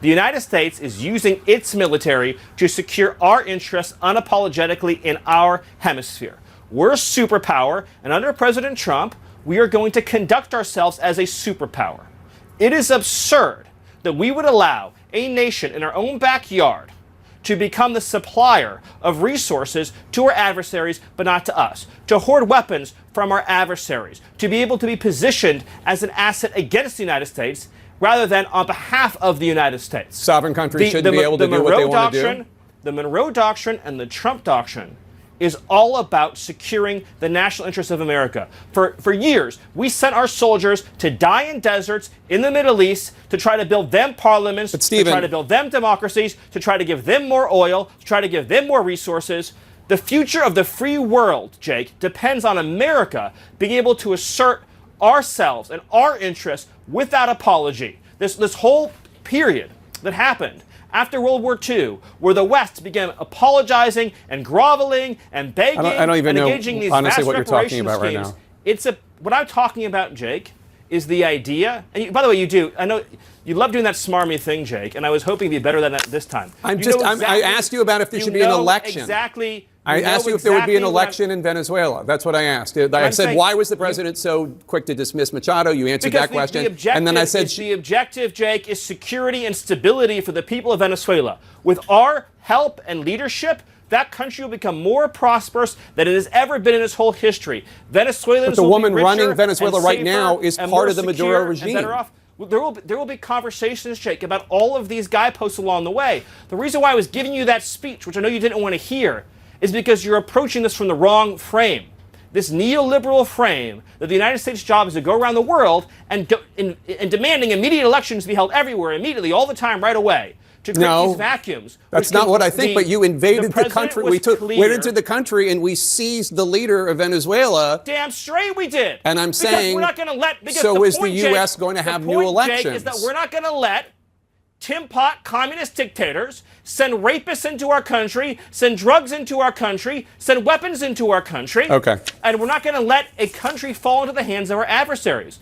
The United States is using its military to secure our interests unapologetically in our hemisphere. We're a superpower, and under President Trump, we are going to conduct ourselves as a superpower. It is absurd that we would allow a nation in our own backyard to become the supplier of resources to our adversaries, but not to us, to hoard weapons from our adversaries, to be able to be positioned as an asset against the United States rather than on behalf of the United States. Sovereign countries should be able to do what they want to do. The Monroe Doctrine and the Trump Doctrine is all about securing the national interests of America. For years, we sent our soldiers to die in deserts in the Middle East to try to build them parliaments, to try to build them democracies, to try to give them more oil, to try to give them more resources. The future of the free world, Jake, depends on America being able to assert ourselves and our interests without apology. This whole period that happened after World War II, where the West began apologizing and groveling and begging I don't even and know, engaging these honestly, vast what you're talking about right schemes, now. What I'm talking about, Jake, is the idea, and by the way, you do, I know you love doing that smarmy thing, Jake, and I was hoping to be better than that this time. I asked you about if there should be an election. I asked you if there would be an election in Venezuela. That's what I asked. I said, why was the president so quick to dismiss Machado? You answered that question. And then I said, the objective, Jake, is security and stability for the people of Venezuela. With our help and leadership, that country will become more prosperous than it has ever been in its whole history. Venezuelans but the will woman be richer running Venezuela right now is and part more of the Maduro secure regime. and better off. There will be conversations, Jake, about all of these guideposts along the way. The reason why I was giving you that speech, which I know you didn't want to hear, is because you're approaching this from the wrong frame. This neoliberal frame that the United States' job is to go around the world and demanding immediate elections to be held everywhere, immediately, all the time, right away, to create these vacuums. That's not what I think, but you invaded the country. Went into the country and we seized the leader of Venezuela. Damn straight we did. And I'm saying, we're not going to let. So is the U.S. going to have new elections? Jake, is that we're not going to let Tim Pot communist dictators send rapists into our country, send drugs into our country, send weapons into our country. Okay. And we're not going to let a country fall into the hands of our adversaries.